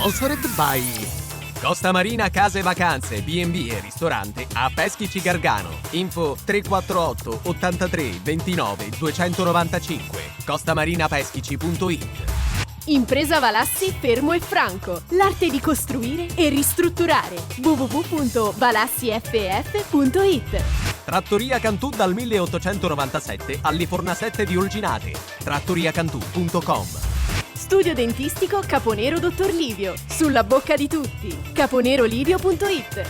Sponsored by Costa Marina Case Vacanze, B&B e ristorante a Peschici Gargano. Info 348 83 29 295 costamarinapeschici.it. Impresa Valassi Fermo e Franco. L'arte di costruire e ristrutturare. www.valassiff.it. Trattoria Cantù dal 1897 all'Iforna 7 di Olginate. trattoriacantù.com. Studio dentistico Caponero Dottor Livio. Sulla bocca di tutti. caponerolivio.it.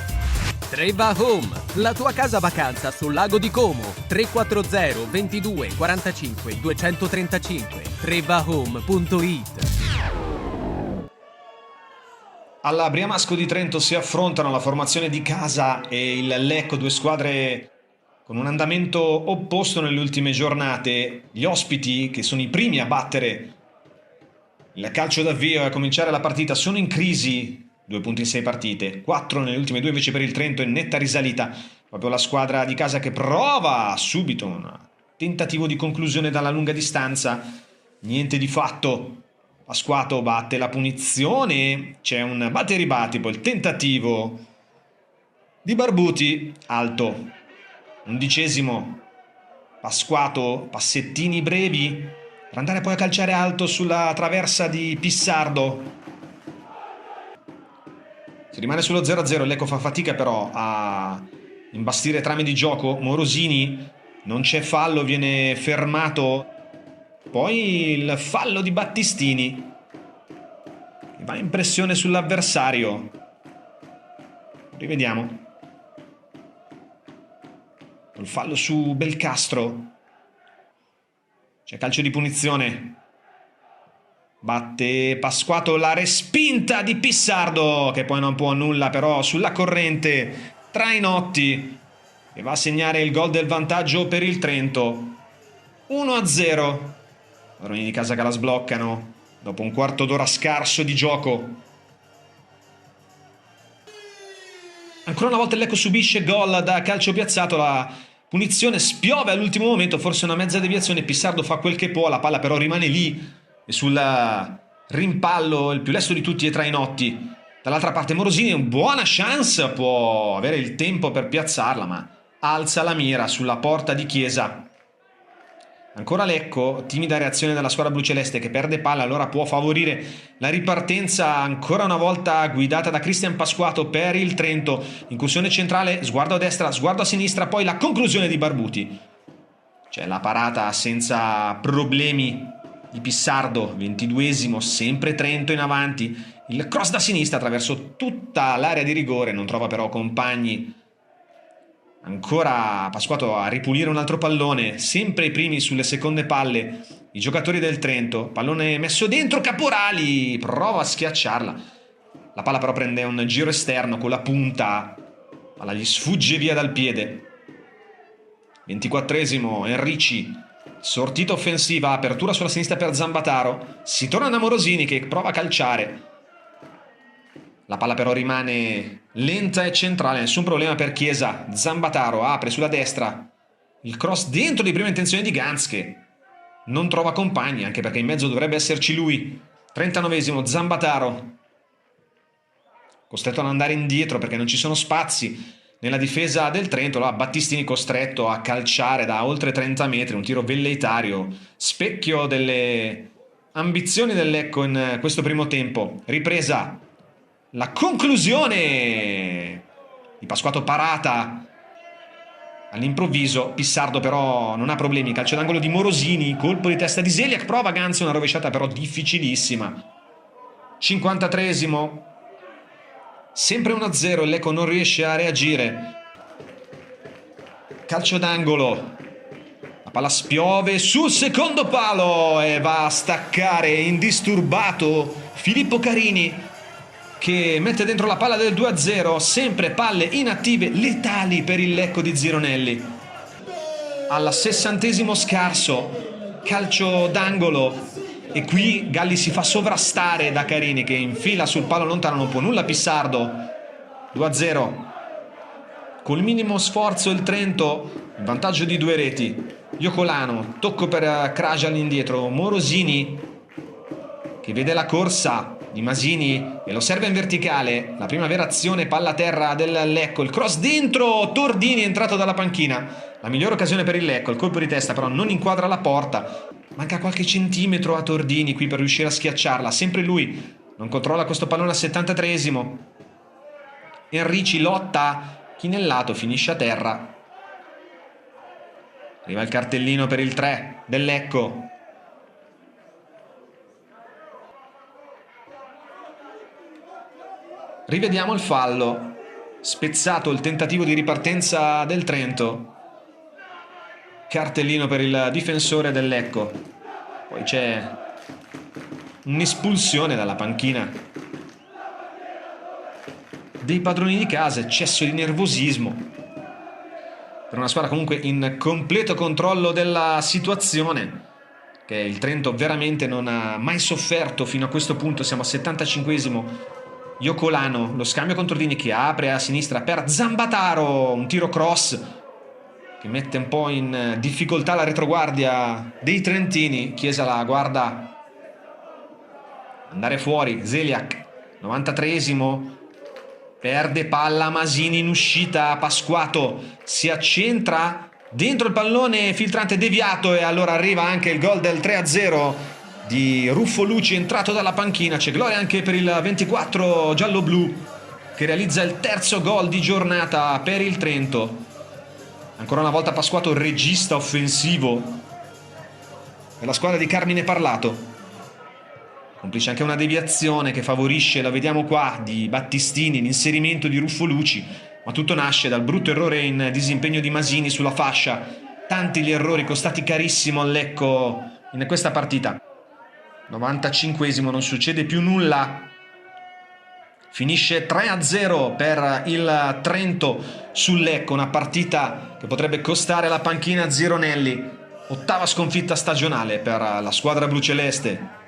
Treva Home, la tua casa vacanza sul lago di Como. 340 22 45 235 trevahome.it. Alla Briamasco di Trento si affrontano la formazione di casa e il Lecco, due squadre con un andamento opposto nelle ultime giornate. Gli ospiti, che sono i primi a battere il calcio d'avvio e a cominciare la partita, sono in crisi, 2 punti in 6 partite, 4 nelle ultime 2 invece per il Trento, in netta risalita. Proprio la squadra di casa che prova subito un tentativo di conclusione dalla lunga distanza, niente di fatto. Pasquato batte la punizione, c'è un batte e ribatti, poi il tentativo di Barbuti, alto, 11°, Pasquato, passettini brevi per andare poi a calciare alto sulla traversa di Pissardo. Si rimane sullo 0-0, il Lecco fa fatica però a imbastire trame di gioco. Morosini, non c'è fallo, viene fermato. Poi il fallo di Battistini, che va in pressione sull'avversario. Rivediamo. Il fallo su Belcastro. C'è calcio di punizione. Batte Pasquato, la respinta di Pissardo, che poi non può nulla però sulla corrente. Trainotti, che va a segnare il gol del vantaggio per il Trento. 1-0. Padroni di casa che la sbloccano dopo un quarto d'ora scarso di gioco. Ancora una volta il Lecco subisce gol da calcio piazzato. La punizione spiove all'ultimo momento, forse una mezza deviazione. Pissardo fa quel che può, la palla però rimane lì e sul rimpallo il più lesto di tutti è Trainotti. Dall'altra parte Morosini, una buona chance, può avere il tempo per piazzarla, ma alza la mira sulla porta di Chiesa. Ancora Lecco, timida reazione della squadra bluceleste che perde palla, allora può favorire la ripartenza ancora una volta guidata da Cristian Pasquato per il Trento. Incursione centrale, sguardo a destra, sguardo a sinistra, poi la conclusione di Barbuti. C'è la parata senza problemi di Pissardo, 22°, sempre Trento in avanti. Il cross da sinistra attraverso tutta l'area di rigore, non trova però compagni. Ancora Pasquato a ripulire un altro pallone, sempre i primi sulle seconde palle i giocatori del Trento. Pallone messo dentro, Caporali prova a schiacciarla, la palla però prende un giro esterno con la punta, palla gli sfugge via dal piede. 24°, Enrici, sortita offensiva, apertura sulla sinistra per Zambataro, si torna da Morosini che prova a calciare. La palla però rimane lenta e centrale, nessun problema per Chiesa. Zambataro apre sulla destra, il cross dentro di prima intenzione di Ganz che non trova compagni, anche perché in mezzo dovrebbe esserci lui. 39°, Zambataro costretto ad andare indietro perché non ci sono spazi nella difesa del Trento. Là Battistini costretto a calciare da oltre 30 metri, un tiro velleitario, specchio delle ambizioni del Lecco in questo primo tempo. Ripresa, la conclusione di Pasquato, parata all'improvviso. Pissardo però non ha problemi, calcio d'angolo di Morosini, colpo di testa di Zeliak, prova Ganz, una rovesciata però difficilissima. 53°, sempre 1-0, il Lecco non riesce a reagire. Calcio d'angolo, la palla spiove sul secondo palo e va a staccare indisturbato Filippo Carini, che mette dentro la palla del 2-0. Sempre palle inattive letali per il Lecco di Zironelli. Alla 60° scarso, calcio d'angolo, e qui Galli si fa sovrastare da Carini che infila sul palo lontano, non può nulla Pissardo. 2-0, col minimo sforzo il Trento, il vantaggio di 2 reti. Iocolano, tocco per Krajal indietro, Morosini che vede la corsa di Masini e lo serve in verticale. La prima vera azione, palla a terra del Lecco, il cross dentro, Tordini è entrato dalla panchina. La migliore occasione per il Lecco, il colpo di testa però non inquadra la porta. Manca qualche centimetro a Tordini qui per riuscire a schiacciarla. Sempre lui non controlla questo pallone al 73esimo. Enrici lotta, chi nel lato finisce a terra. Arriva il cartellino per il 3 del Lecco. Rivediamo il fallo. Spezzato il tentativo di ripartenza del Trento. Cartellino per il difensore del Lecco. Poi c'è un'espulsione dalla panchina dei padroni di casa, eccesso di nervosismo per una squadra comunque in completo controllo della situazione, che il Trento veramente non ha mai sofferto fino a questo punto. Siamo al 75esimo. Iocolano, lo scambio con Tordini che apre a sinistra per Zambataro, un tiro cross che mette un po' in difficoltà la retroguardia dei trentini. Chiesa la guarda andare fuori, Zeliak, 93esimo, perde palla Masini in uscita, Pasquato si accentra dentro il pallone filtrante deviato e allora arriva anche il gol del 3-0 di Ruffo Luci, entrato dalla panchina. C'è gloria anche per il 24 giallo-blu che realizza il terzo gol di giornata per il Trento. Ancora una volta Pasquato regista offensivo per la squadra di Carmine Parlato. Complice anche una deviazione che favorisce, la vediamo qua, di Battistini, l'inserimento di Ruffo Luci, ma tutto nasce dal brutto errore in disimpegno di Masini sulla fascia. Tanti gli errori costati carissimo al Lecco in questa partita. 95esimo, non succede più nulla. Finisce 3-0 per il Trento sul Lecco, una partita che potrebbe costare la panchina Zironelli. Ottava sconfitta stagionale per la squadra bluceleste.